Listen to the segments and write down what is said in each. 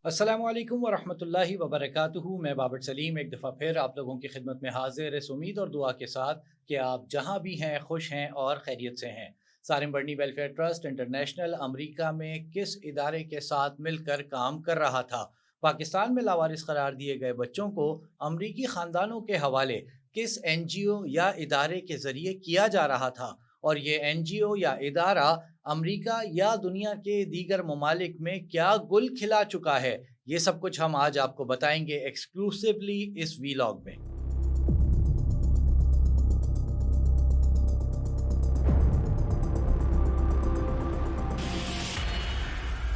अस्सलाम वालेकुम वरहमतुल्लाहि वबरकातुहू। मैं बाबर सलीम एक दफ़ा फिर आप लोगों की खिदमत में हाजिर इस उम्मीद और दुआ के साथ कि आप जहां भी हैं खुश हैं और खैरियत से हैं। सारिम बर्नी वेलफेयर ट्रस्ट इंटरनेशनल अमेरिका में किस इदारे के साथ मिलकर काम कर रहा था? पाकिस्तान में लावारिस करार दिए गए बच्चों को अमरीकी ख़ानदानों के हवाले किस NGO या इदारे के ज़रिए किया जा रहा था? और ये NGO या इदारा अमेरिका या दुनिया के दीगर ममालिक में क्या गुल खिला चुका है? ये सब कुछ हम आज आपको बताएंगे एक्सक्लूसिवली इस वीलॉग में।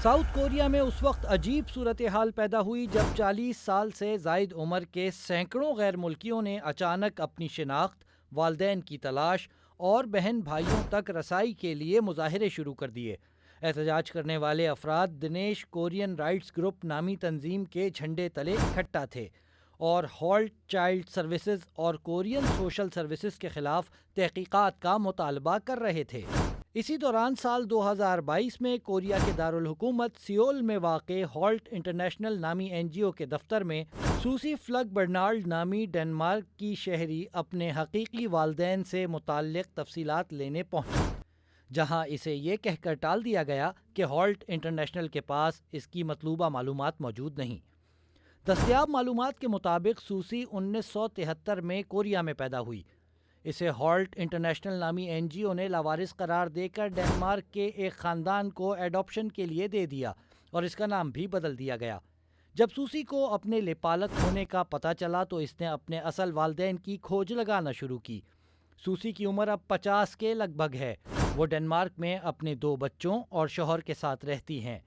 साउथ कोरिया में उस वक्त अजीब सूरत हाल पैदा हुई जब 40 साल से जायद उम्र के सैकड़ों गैर मुल्कियों ने अचानक अपनी शिनाख्त, वालदैन की तलाश और बहन भाइयों तक रसाई के लिए मुजाहरे शुरू कर दिए। एहतजाज करने वाले अफराद दिनेश कोरियन राइट्स ग्रुप नामी तंजीम के झंडे तले इकट्ठा थे और हॉल्ट चाइल्ड सर्विसेज और कोरियन सोशल सर्विसेज के खिलाफ तहकीकात का मुतालबा कर रहे थे। इसी दौरान साल 2022 में कोरिया के दारुल हुकूमत सियोल में वाक़े हॉल्ट इंटरनेशनल नामी NGO के दफ्तर में सूसी फ्लग बर्नाल्ड नामी डेनमार्क की शहरी अपने हकीकी वालदैन से मुताल्लिक़ तफसीलात लेने पहुंची, जहां इसे ये कहकर टाल दिया गया कि हॉल्ट इंटरनेशनल के पास इसकी मतलूबा मालूमात मौजूद नहीं। दस्तयाब मालूमात के मुताबिक सूसी 1973 में कोरिया में पैदा हुई। इसे हॉल्ट इंटरनेशनल नामी NGO ने लावारिस करार देकर डेनमार्क के एक ख़ानदान को एडॉप्शन के लिए दे दिया और इसका नाम भी बदल दिया गया। जब सूसी को अपने लेपालक होने का पता चला तो इसने अपने असल वालदैन की खोज लगाना शुरू की। सूसी की उम्र अब 50 के लगभग है। वो डेनमार्क में अपने 2 बच्चों और शौहर के साथ रहती हैं,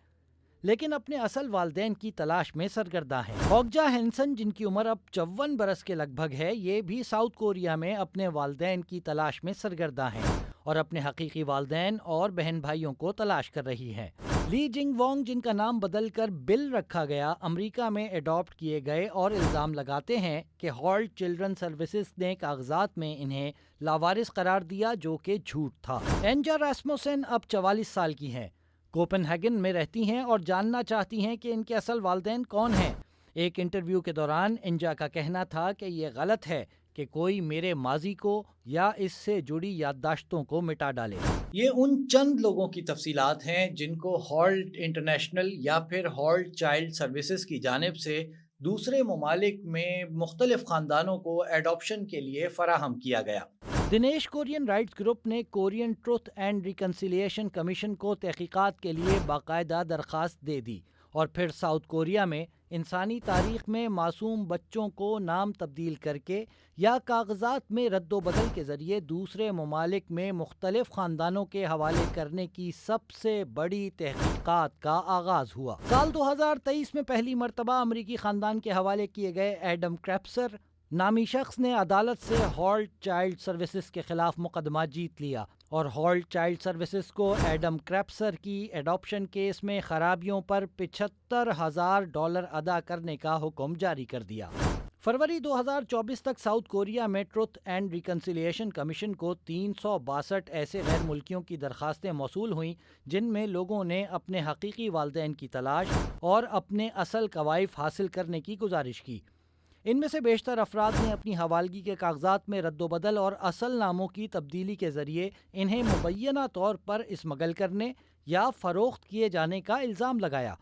लेकिन अपने असल वालदैन की तलाश में सरगर्दा हैं। होगजा हैंसन, जिनकी उम्र अब 54 बरस के लगभग है, ये भी साउथ कोरिया में अपने वालदैन की तलाश में सरगर्दा हैं और अपने हकीकी वालदैन और बहन भाइयों को तलाश कर रही हैं। ली जिंग वोंग, जिनका नाम बदल कर बिल रखा गया, अमेरिका में एडॉप्ट किए गए और इल्ज़ाम लगाते हैं कि हॉल्ट चिल्ड्रन सर्विसेज ने कागजात में इन्हें लावारिस करार दिया, जो कि झूठ था। एंजा रास्मुसन अब 44 साल की हैं, कोपेनहेगन में रहती हैं और जानना चाहती हैं कि इनके असल वालदैन कौन हैं। एक इंटरव्यू के दौरान इंजा का कहना था कि यह गलत है कि कोई मेरे माजी को या इससे जुड़ी याददाश्तों को मिटा डाले। ये उन चंद लोगों की तफसीलात हैं जिनको हॉल्ट इंटरनेशनल या फिर हॉल्ट चाइल्ड सर्विसेज की जानिब से दूसरे ममालिक में मुख्तलिफ ख़ानदानों को एडॉप्शन के लिए फ़राहम किया गया। दिनेश कोरियन राइट्स ग्रुप ने Korean truth and reconciliation commission को तहकीकात के लिए बाकायदा दरख्वास्त दे दी और फिर साउथ कोरिया में इंसानी तारीख में मासूम बच्चों को नाम तब्दील करके या कागजात में रद्दोबदल के ज़रिए दूसरे ममालिक में मुख्तलिफ ख़ानदानों के हवाले करने की सबसे बड़ी तहकीकात का आगाज़ हुआ। साल 2023 में पहली मरतबा अमरीकी ख़ानदान के हवाले किए गए एडम क्रैप्सर नामी शख्स ने अदालत से हॉल्ट चाइल्ड सर्विसेज के खिलाफ मुकदमा जीत लिया और हॉल्ट चाइल्ड सर्विसेज को एडम क्रैप्सर की एडॉप्शन केस में खराबियों पर $75,000 अदा करने का हुक्म जारी कर दिया। फरवरी 2024 तक साउथ कोरिया में ट्रुथ एंड रिकन्सिलिएशन कमीशन को 362 ऐसे गैर मुल्कियों की दरखास्तें मौसूल हुईं जिनमें लोगों ने अपने हकीकी वालदैन की तलाश और अपने असल कवाइफ हासिल करने की गुजारिश की। इनमें से बेशतर अफराद ने अपनी हवालगी के कागजात में रद्दोबदल और असल नामों की तब्दीली के ज़रिए इन्हें मुबैना तौर पर स्मगल करने या फ़रोख्त किए जाने का इल्ज़ाम लगाया।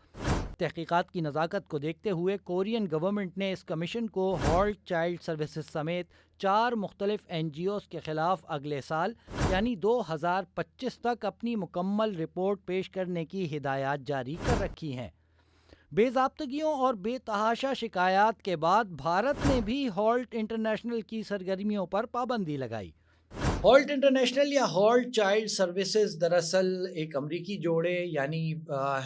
तहकीकात की नज़ाकत को देखते हुए कोरियन गवर्नमेंट ने इस कमीशन को हॉल्ट चाइल्ड सर्विसेज समेत 4 मुख्तलिफ NGOs के ख़िलाफ़ अगले साल यानी 2025 तक अपनी मुकम्मल रिपोर्ट पेश करने की हिदायत जारी कर रखी हैं। बेज़ाब्तगियों और बेतहाशा शिकायत के बाद भारत ने भी हॉल्ट इंटरनेशनल की सरगर्मियों पर पाबंदी लगाई। हॉल्ट इंटरनेशनल या हॉल्ट चाइल्ड सर्विसेज दरअसल एक अमरीकी जोड़े यानी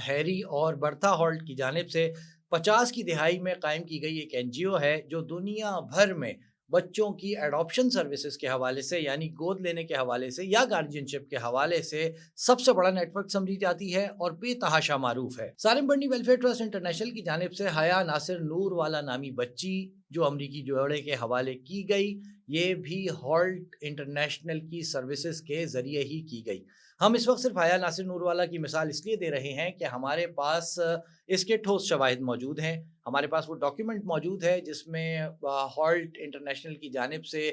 हैरी और बर्था हॉल्ट की जानिब से 50 की दिहाई में कायम की गई एक NGO है जो दुनिया भर में बच्चों की एडॉप्शन सर्विसेज के हवाले से यानी गोद लेने के हवाले से या गार्जियनशिप के हवाले से सबसे बड़ा नेटवर्क समझी जाती है और बेतहाशा मारूफ है। सारिम बर्नी वेलफेयर ट्रस्ट इंटरनेशनल की जानिब से हया नासिर नूर वाला नामी बच्ची जो अमरीकी जोड़े के हवाले की गई, ये भी हॉल्ट इंटरनेशनल की सर्विसेज के ज़रिए ही की गई। ہم اس وقت صرف حیا ناصر نوروالا کی مثال اس لیے دے رہے ہیں کہ ہمارے پاس اس کے ٹھوس شواہد موجود ہیں، ہمارے پاس وہ ڈاکیومنٹ موجود ہے جس میں ہالٹ انٹرنیشنل کی جانب سے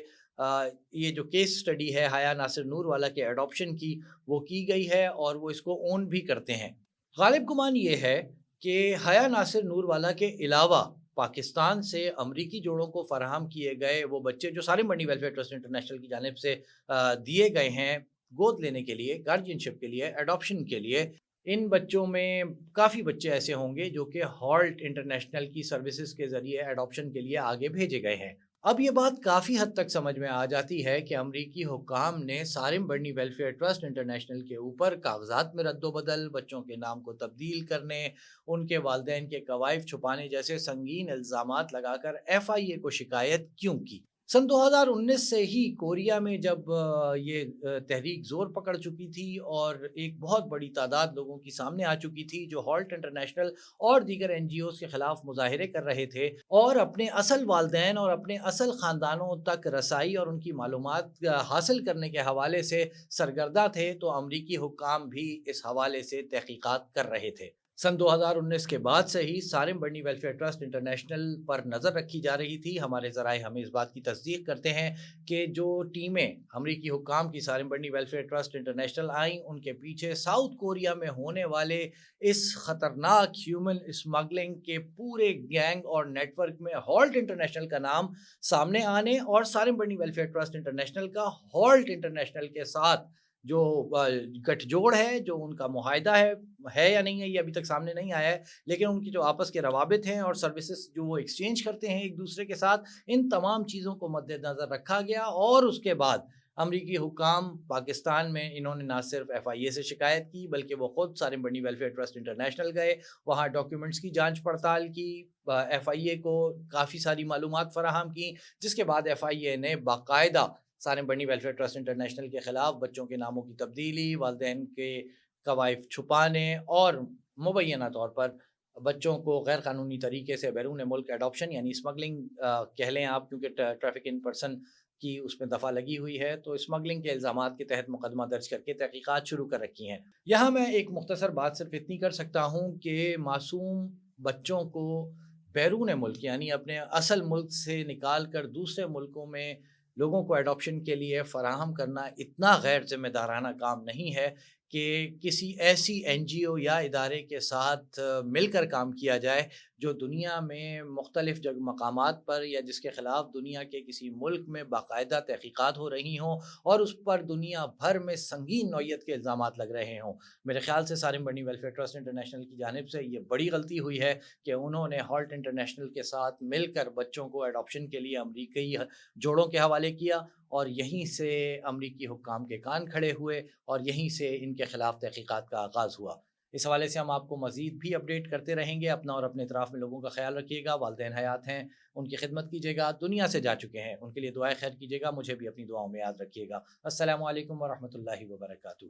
یہ جو کیس سٹڈی ہے حیا ناصر نوروالا کے ایڈاپشن کی، وہ کی گئی ہے اور وہ اس کو اون بھی کرتے ہیں۔ غالب گمان یہ ہے کہ حیا ناصر نوروالا کے علاوہ پاکستان سے امریکی جوڑوں کو فراہم کیے گئے وہ بچے جو سالم بڑنی ویلفیئر ٹرسٹ انٹرنیشنل کی جانب سے دیے گئے ہیں گود لینے کے لیے، گارجینشپ کے لیے، ایڈاپشن کے لیے، ان بچوں میں کافی بچے ایسے ہوں گے جو کہ ہالٹ انٹرنیشنل کی سروسز کے ذریعے ایڈاپشن کے لیے آگے بھیجے گئے ہیں۔ اب یہ بات کافی حد تک سمجھ میں آ جاتی ہے کہ امریکی حکام نے سالم بڑنی ویلفیئر ٹرسٹ انٹرنیشنل کے اوپر کاغذات میں رد و بدل، بچوں کے نام کو تبدیل کرنے، ان کے والدین کے کوائف چھپانے جیسے سنگین الزامات لگا کر ایف آئی اے کو شکایت کیوں کی؟ سن 2019 سے ہی کوریا میں جب یہ تحریک زور پکڑ چکی تھی اور ایک بہت بڑی تعداد لوگوں کی سامنے آ چکی تھی جو ہالٹ انٹرنیشنل اور دیگر این جی اوز کے خلاف مظاہرے کر رہے تھے اور اپنے اصل والدین اور اپنے اصل خاندانوں تک رسائی اور ان کی معلومات حاصل کرنے کے حوالے سے سرگردہ تھے، تو امریکی حکام بھی اس حوالے سے تحقیقات کر رہے تھے۔ سن 2019 کے بعد سے ہی سالم بڑنی ویلفیئر ٹرسٹ انٹرنیشنل پر نظر رکھی جا رہی تھی۔ ہمارے ذرائع ہمیں اس بات کی تصدیق کرتے ہیں کہ جو ٹیمیں امریکی حکام کی سالم بڑنی ویلفیئر ٹرسٹ انٹرنیشنل آئیں، ان کے پیچھے ساؤتھ کوریا میں ہونے والے اس خطرناک ہیومن اسمگلنگ کے پورے گینگ اور نیٹ ورک میں ہالٹ انٹرنیشنل کا نام سامنے آنے اور سالم بڑنی ویلفیئر ٹرسٹ انٹرنیشنل کا ہالٹ انٹرنیشنل کے ساتھ جو گٹھ جوڑ ہے، جو ان کا معاہدہ ہے یا نہیں ہے یہ ابھی تک سامنے نہیں آیا ہے، لیکن ان کی جو آپس کے روابط ہیں اور سروسز جو وہ ایکسچینج کرتے ہیں ایک دوسرے کے ساتھ، ان تمام چیزوں کو مد نظر رکھا گیا اور اس کے بعد امریکی حکام پاکستان میں انہوں نے نہ صرف ایف آئی اے سے شکایت کی بلکہ وہ خود سالم بڑنی ویلفیئر ٹرسٹ انٹرنیشنل گئے، وہاں ڈاکیومنٹس کی جانچ پڑتال کی، ایف آئی اے کو کافی ساری معلومات فراہم کی، جس کے بعد ایف آئی اے نے باقاعدہ سالم بڑنی ویلفیئر ٹرسٹ انٹرنیشنل کے خلاف بچوں کے ناموں کی تبدیلی، والدین کے کوائف چھپانے اور مبینہ طور پر بچوں کو غیر قانونی طریقے سے بیرون ملک ایڈاپشن یعنی اسمگلنگ کہہ لیں آپ، کیونکہ ٹریفک ان پرسن کی اس میں دفعہ لگی ہوئی ہے، تو اسمگلنگ کے الزامات کے تحت مقدمہ درج کر کے تحقیقات شروع کر رکھی ہیں۔ یہاں میں ایک مختصر بات صرف اتنی کر سکتا ہوں کہ معصوم بچوں کو بیرون ملک یعنی اپنے اصل ملک سے نکال کر دوسرے ملکوں میں لوگوں کو ایڈاپشن کے لیے فراہم کرنا اتنا غیر ذمہ دارانہ کام نہیں ہے کہ کسی ایسی این جی او یا ادارے کے ساتھ مل کر کام کیا جائے جو دنیا میں مختلف مقامات پر یا جس کے خلاف دنیا کے کسی ملک میں باقاعدہ تحقیقات ہو رہی ہوں اور اس پر دنیا بھر میں سنگین نوعیت کے الزامات لگ رہے ہوں۔ میرے خیال سے سالم بڑنی ویلفیئر ٹرسٹ انٹرنیشنل کی جانب سے یہ بڑی غلطی ہوئی ہے کہ انہوں نے ہالٹ انٹرنیشنل کے ساتھ مل کر بچوں کو ایڈاپشن کے لیے امریکی جوڑوں کے حوالے کیا اور یہیں سے امریکی حکام کے کان کھڑے ہوئے اور یہیں سے ان کے خلاف تحقیقات کا آغاز ہوا۔ اس حوالے سے ہم آپ کو مزید بھی اپڈیٹ کرتے رہیں گے۔ اپنا اور اپنے اطراف میں لوگوں کا خیال رکھیے گا، والدین حیات ہیں ان کی خدمت کیجیے گا، دنیا سے جا چکے ہیں ان کے لیے دعائیں خیر کیجیے گا، مجھے بھی اپنی دعاؤں میں یاد رکھیے گا۔ السلام علیکم ورحمۃ اللہ وبرکاتہ۔